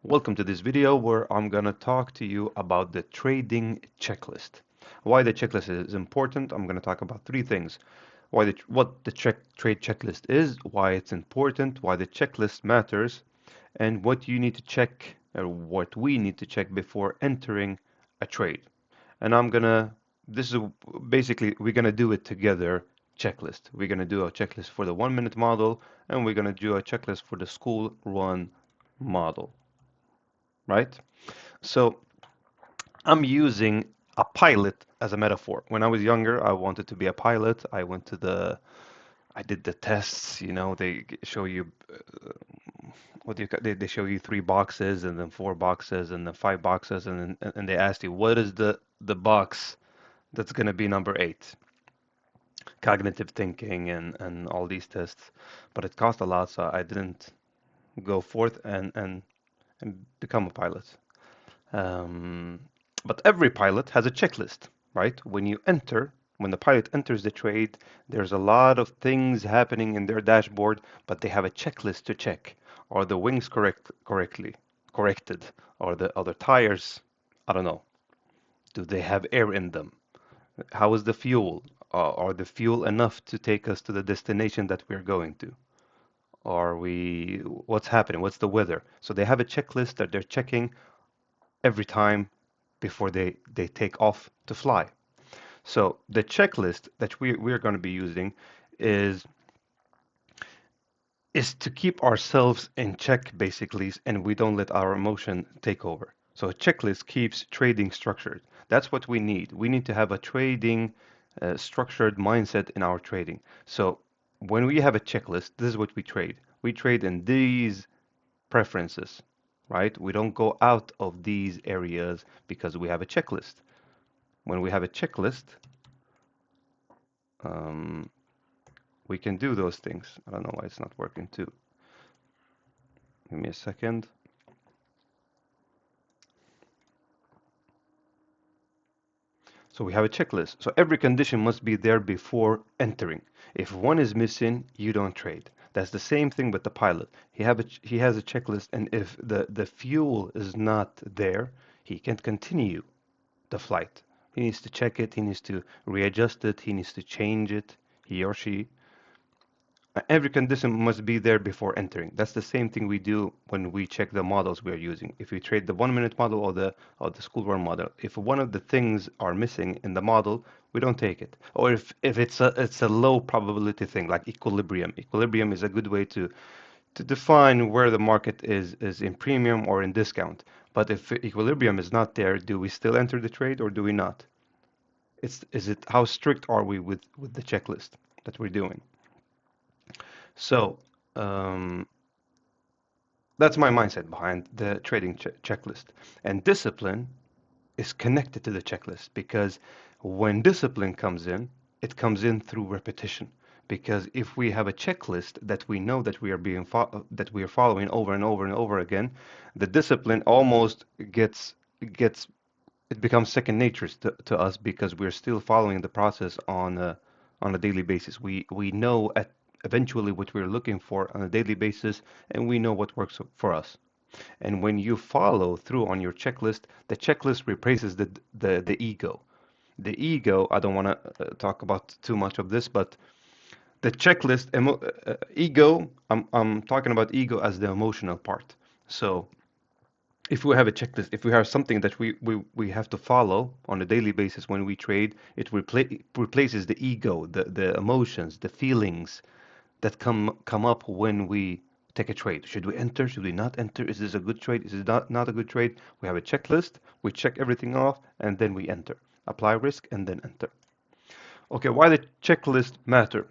Welcome to this video where I'm going to talk to you about the trading checklist. Why the checklist is important, I'm going to talk about three things. What the trade checklist is, why it's important, why the checklist matters, and what you need to check or what we need to check before entering a trade. And this is basically, we're going to do it together checklist. We're going to do a checklist for the 1 minute model and we're going to do a checklist for the school run model, right? So I'm using a pilot as a metaphor. When I was younger, I wanted to be a pilot. I did the tests, they show you, they show you three boxes and then four boxes and then five boxes and they asked you, what is the box that's going to be number eight? Cognitive thinking and all these tests. But it cost a lot, so I didn't go forth and become a pilot. Um, but every pilot has a checklist, right? When the pilot enters the trade, there's a lot of things happening in their dashboard, but they have a checklist to check. Are the wings corrected? Are the other tires, I don't know, do they have air in them? How is the fuel? Are the fuel enough to take us to the destination that we're going to? What's happening? What's the weather? So they have a checklist that they're checking every time before they take off to fly. So the checklist that we're going to be using is is to keep ourselves in check basically, and we don't let our emotion take over. So a checklist keeps trading structured. That's what we need. We need to have a trading structured mindset in our trading. So when we have a checklist, this is what we trade. We trade in these preferences, right? We don't go out of these areas because we have a checklist. When we have a checklist, um, we can do those things. I don't know why it's not working too. Give me a second. So we have a checklist. So every condition must be there before entering. If one is missing, you don't trade. That's the same thing with the pilot. He has a checklist, and if the fuel is not there, he can't continue the flight. He needs to check it, he needs to readjust it, he needs to change it, he or she. Every condition must be there before entering. That's the same thing we do when we check the models we are using. If we trade the 1 minute model or the school run model, if one of the things are missing in the model, we don't take it. Or if it's a low probability thing like equilibrium. Equilibrium is a good way to define where the market is in premium or in discount. But if equilibrium is not there, do we still enter the trade or do we not? Is it how strict are we with the checklist that we're doing? So um, that's my mindset behind the trading checklist. And discipline is connected to the checklist because when discipline comes in, it comes in through repetition. Because if we have a checklist that we know that that we are following over and over and over again, the discipline almost gets it becomes second nature to us because we're still following the process on a daily basis. We know eventually what we're looking for on a daily basis, and we know what works for us. And when you follow through on your checklist, the checklist replaces the ego. The ego, I don't want to talk about too much of this, but the checklist, ego, I'm talking about ego as the emotional part. So if we have a checklist, if we have something that we have to follow on a daily basis when we trade, it replaces the ego, the emotions, the feelings that come up when we take a trade. Should we enter? Should we not enter? Is this a good trade? Is it not a good trade? We have a checklist, we check everything off, and then we enter. Apply risk and then enter. Okay, why the checklist matter?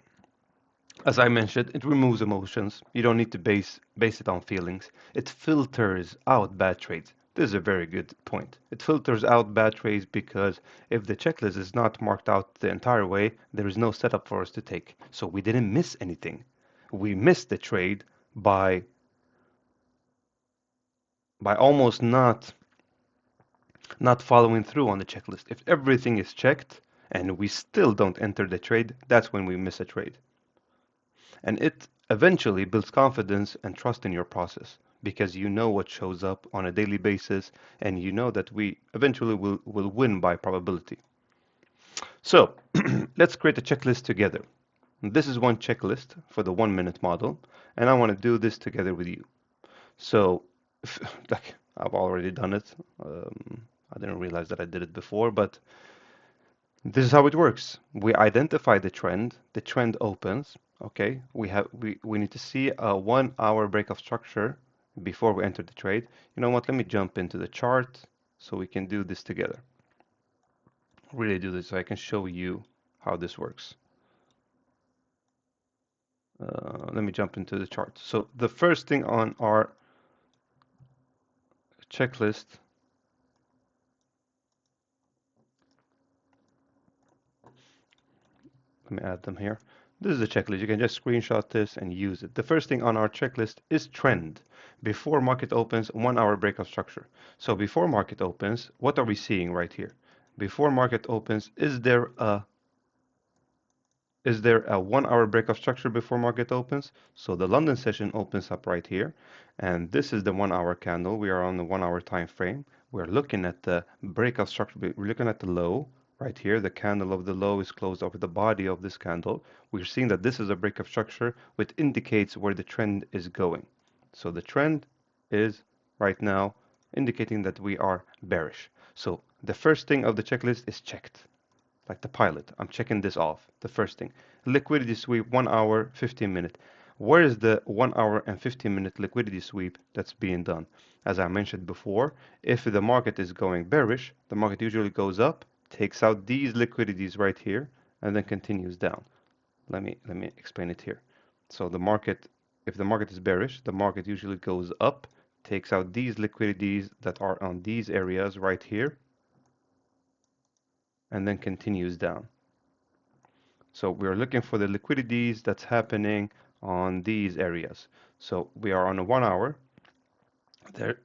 As I mentioned, it removes emotions. You don't need to base it on feelings. It filters out bad trades. This is a very good point. It filters out bad trades because if the checklist is not marked out the entire way, there is no setup for us to take. So we didn't miss anything. We missed the trade by almost not following through on the checklist. If everything is checked and we still don't enter the trade, that's when we miss a trade. And it eventually builds confidence and trust in your process because you know what shows up on a daily basis, and you know that we eventually will win by probability. So let's create a checklist together. This is one checklist for the 1 minute model, and I want to do this together with you. So, like, I've already done it. I didn't realize that I did it before, but this is how it works. We identify the trend opens, okay? We need to see a 1 hour break of structure before we enter the trade. You know what? Let me jump into the chart so we can do this together. Really do this so I can show you how this works. Let me jump into the chart. So the first thing on our checklist, let me add them here. This is a checklist. You can just screenshot this and use it. The first thing on our checklist is trend. Before market opens, 1 hour break of structure. So before market opens, what are we seeing right here? Before market opens, is there a 1 hour break of structure before market opens? So the London session opens up right here, and this is the 1 hour candle. We are on the 1 hour time frame. We're looking at the break of structure. We're looking at the low right here. The candle of the low is closed over the body of this candle. We're seeing that this is a break of structure, which indicates where the trend is going. So the trend is right now indicating that we are bearish. So the first thing of the checklist is checked like the pilot. I'm checking this off. The first thing, liquidity sweep 1 hour, 15 minute. Where is the 1 hour and 15 minute liquidity sweep that's being done? As I mentioned before, if the market is going bearish, the market usually goes up, takes out these liquidities right here, and then continues down. Let me explain it here. So the market, if the market is bearish, the market usually goes up, takes out these liquidities that are on these areas right here, and then continues down. So we're looking for the liquidities that's happening on these areas. So we are on a 1 hour.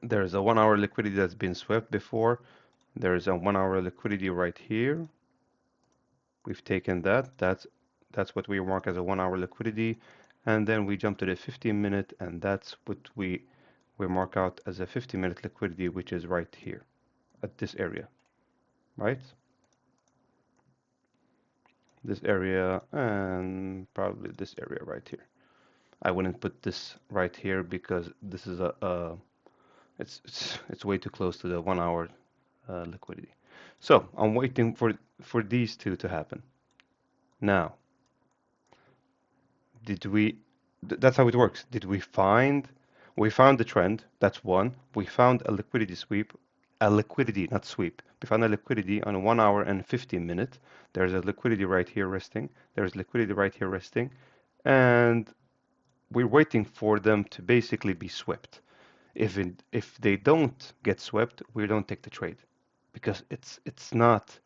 There's a 1 hour liquidity that's been swept before. There's a 1 hour liquidity right here. We've taken that. That's what we mark as a 1 hour liquidity. And then we jump to the 15 minute, and that's what we mark out as a 15 minute liquidity, which is right here at this area, right? This area and probably this area right here. I wouldn't put this right here because this is it's way too close to the 1 hour liquidity. So I'm waiting for these two to happen. Now, did we? That's how it works. Did we find? We found the trend. That's one. We found a liquidity sweep, a liquidity, not sweep. We found a liquidity on a 1 hour and 15 minute. There's a liquidity right here resting. There's liquidity right here resting, and we're waiting for them to basically be swept. If they don't get swept, we don't take the trade because it's not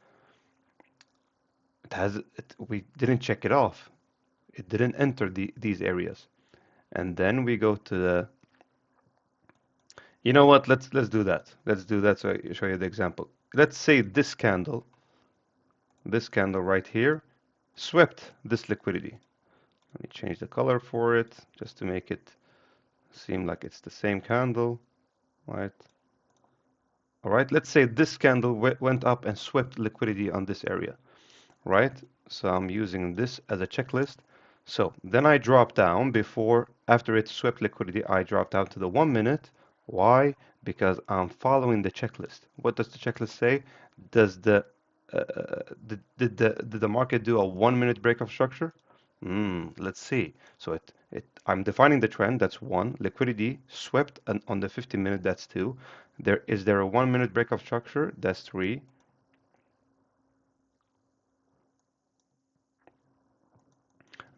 we didn't check it off. It didn't enter these areas. And then we go to the you know what? Let's do that. Let's do that so I show you the example. Let's say this candle right here swept this liquidity. Let me change the color for it just to make it seem like it's the same candle, right? All right, let's say this candle went up and swept liquidity on this area, right? So I'm using this as a checklist. So then I drop down after it swept liquidity, I drop down to the 1 minute. Why? Because I'm following the checklist. What does the checklist say? Does did the market do a 1 minute break of structure? Let's see. So I'm defining the trend, that's one. Liquidity swept on the 15 minute, that's two. Is there a 1 minute break of structure? That's three.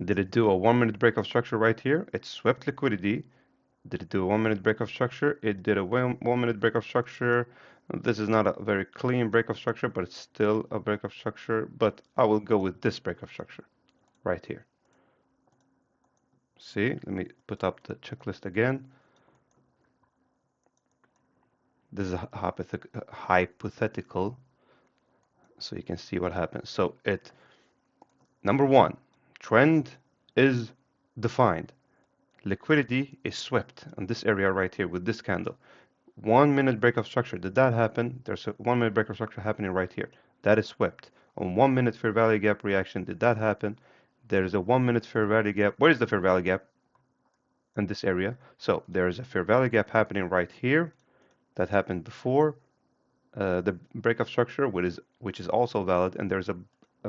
Did it do a 1 minute break of structure right here? It swept liquidity. Did it do a 1 minute break of structure? It did a 1 minute break of structure. This is not a very clean break of structure, but it's still a break of structure. But I will go with this break of structure right here. See, let me put up the checklist again. This is a hypothetical, so you can see what happens. So number one, trend is defined. liquidity is swept on this area right here with this candle. 1 minute break of structure. Did that happen? There's a 1 minute break of structure happening right here. That is swept. On 1 minute fair value gap reaction, did that happen? There's a 1 minute fair value gap. Where is the fair value gap? In this area. So there's a fair value gap happening right here. That happened before the break of structure, which is also valid, and there's a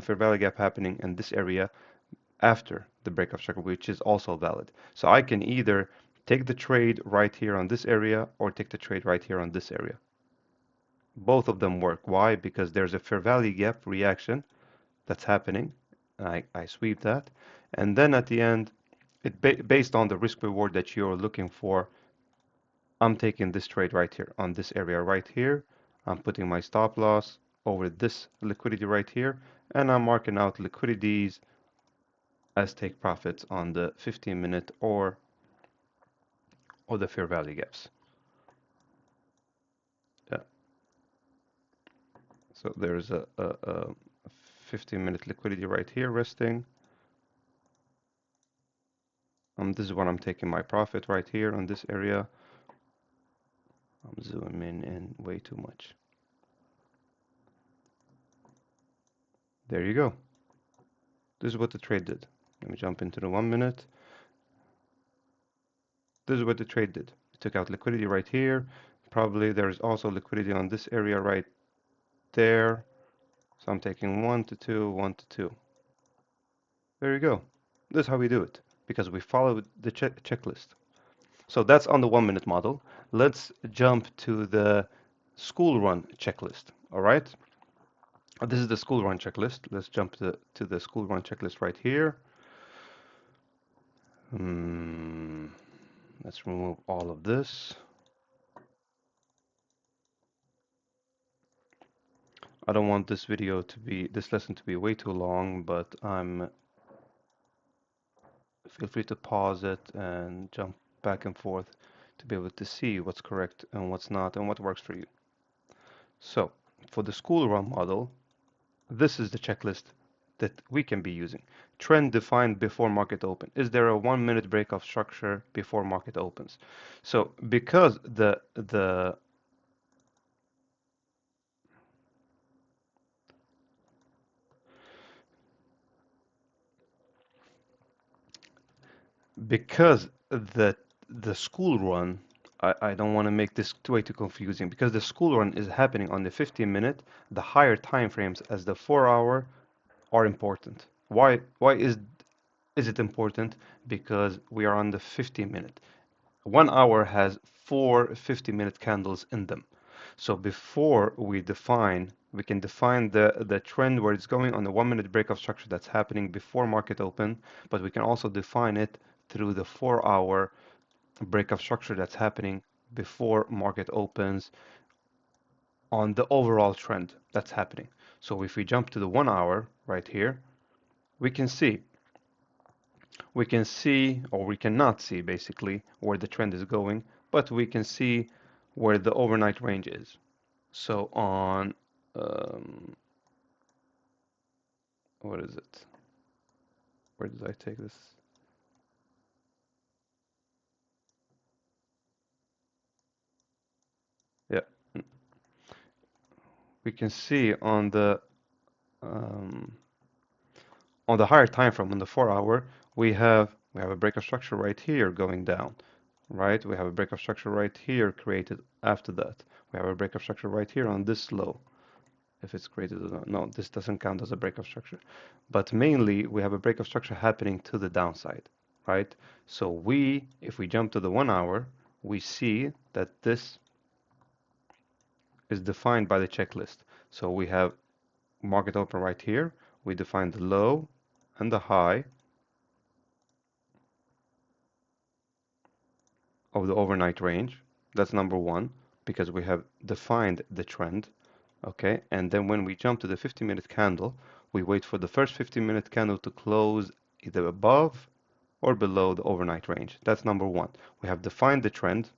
fair value gap happening in this area after the break of structure, which is also valid. So I can either take the trade right here on this area or take the trade right here on this area. Both of them work. Why? Because there's a fair value gap reaction that's happening. I sweep that. And then at the end, based on the risk reward that you're looking for, I'm taking this trade right here on this area right here. I'm putting my stop loss over this liquidity right here, and I'm marking out liquidities as take profits on the 15-minute or the fair value gaps. Yeah. So there's a 15-minute liquidity right here resting. This is when I'm taking my profit right here on this area. I'm zooming in way too much. There you go. This is what the trade did. Let me jump into the 1 minute. This is what the trade did. It took out liquidity right here. Probably there's also liquidity on this area right there. So I'm taking 1 to 2, 1 to 2. There you go. This is how we do it because we follow the checklist. So that's on the 1 minute model. Let's jump to the school run checklist. All right. This is the school run checklist. Let's jump to the school run checklist right here. Let's remove all of this. I don't want this lesson to be way too long, but feel free to pause it and jump back and forth to be able to see what's correct and what's not and what works for you. So for the school run model, this is the checklist that we can be using. Trend defined before market open. Is there a 1 minute break of structure before market opens? So because because the school run, I don't want to make this way too confusing, because the school run is happening on the 15-minute, the higher time frames as the 4 hour are important. Why is it important? Because we are on the 15-minute. 1 hour has 4 50-minute candles in them. So before we can define the trend where it's going on the 1 minute break of structure that's happening before market open, but we can also define it through the 4 hour break of structure that's happening before market opens on the overall trend that's happening. So if we jump to the 1 hour right here, we can see, or we cannot see basically where the trend is going, but we can see where the overnight range is. So on, what is it? Where did I take this? Yeah, we can see on the higher time frame, on the 4 hour, we have a break of structure right here going down, right? We have a break of structure right here created after that. We have a break of structure right here on this low. If it's created or not, no, this doesn't count as a break of structure. But mainly, we have a break of structure happening to the downside, right? So if we jump to the 1 hour, we see that this is defined by the checklist. So we have market open right here. We define the low and the high of the overnight range. That's number one, because we have defined the trend. Okay, and then when we jump to the 50-minute candle, we wait for the first 50-minute candle to close either above or below the overnight range. That's number one. We have defined the trend,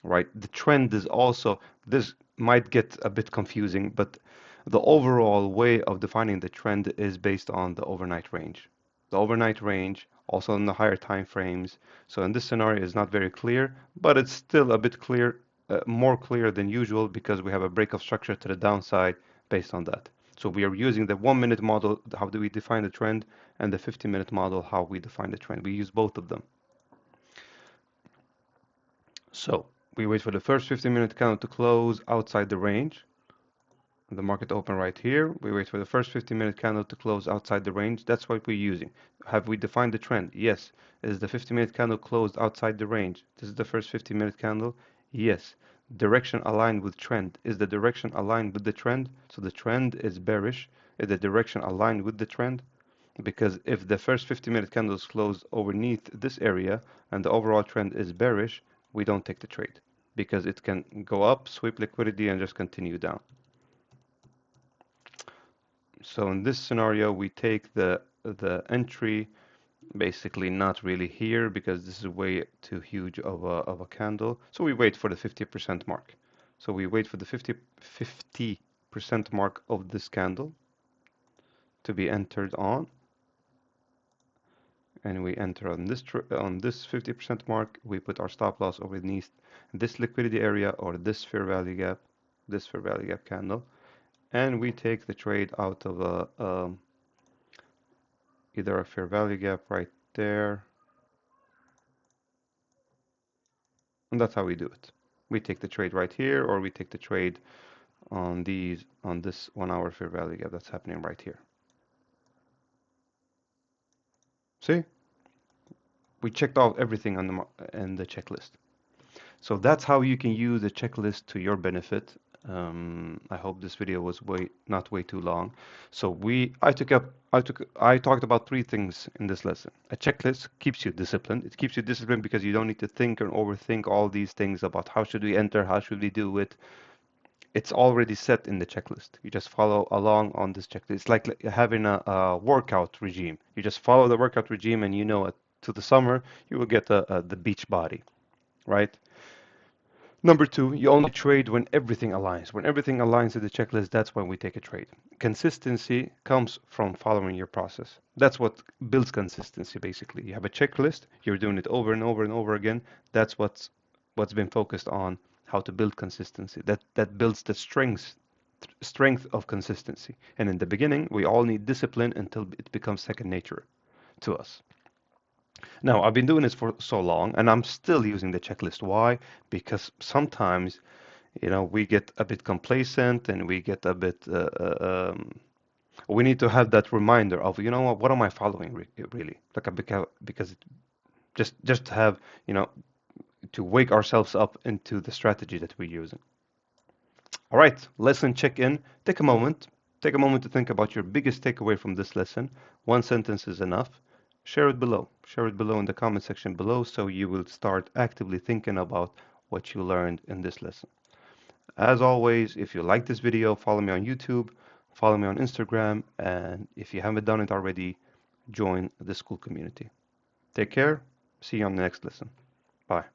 right? The trend is also, this might get a bit confusing, but the overall way of defining the trend is based on the overnight range. The overnight range also in the higher time frames. So in this scenario, it's not very clear, but it's still a bit clear, more clear than usual because we have a break of structure to the downside based on that. So we are using the 1 minute model, how do we define the trend, and the 50-minute model, how we define the trend. We use both of them. So we wait for the first 50-minute candle to close outside the range. The market open right here. We wait for the first 50-minute candle to close outside the range. That's what we're using. Have we defined the trend? Yes. Is the 50-minute candle closed outside the range? This is the first 50-minute candle. Yes. Direction aligned with trend. Is the direction aligned with the trend? So the trend is bearish. Is the direction aligned with the trend? Because if the first 50-minute candle is closed underneath this area and the overall trend is bearish, we don't take the trade because it can go up, sweep liquidity, and just continue down. So in this scenario, we take the entry basically not really here because this is way too huge of a candle. So we wait for the 50% mark. So we wait for the 50% mark of this candle to be entered on. And we enter on this 50% mark. We put our stop loss underneath this liquidity area or this fair value gap candle. And we take the trade out of either a fair value gap right there. And that's how we do it. We take the trade right here, or we take the trade on this 1 hour fair value gap that's happening right here. See? We checked out everything on the checklist. So that's how you can use a checklist to your benefit. I hope this video was not way too long. So I talked about 3 things in this lesson. A checklist keeps you disciplined. It keeps you disciplined because you don't need to think and overthink all these things about how should we enter, how should we do it. It's already set in the checklist. You just follow along on this checklist. It's like having a workout regime. You just follow the workout regime, and you know to the summer you will get the beach body, right? Number 2, you only trade when everything aligns. When everything aligns to the checklist, that's when we take a trade. Consistency comes from following your process. That's what builds consistency, basically. You have a checklist, you're doing it over and over and over again. That's what's been focused on, how to build consistency. That builds the strength of consistency. And in the beginning, we all need discipline until it becomes second nature to us. Now, I've been doing this for so long, and I'm still using the checklist. Why? Because sometimes, we get a bit complacent and we get a bit, we need to have that reminder of, what am I following really? Because just to have, to wake ourselves up into the strategy that we're using. All right, lesson check-in. Take a moment. Take a moment to think about your biggest takeaway from this lesson. 1 sentence is enough. Share it below. Share it below in the comment section below so you will start actively thinking about what you learned in this lesson. As always, if you like this video, follow me on YouTube, follow me on Instagram, and if you haven't done it already, join the Skool community. Take care. See you on the next lesson. Bye.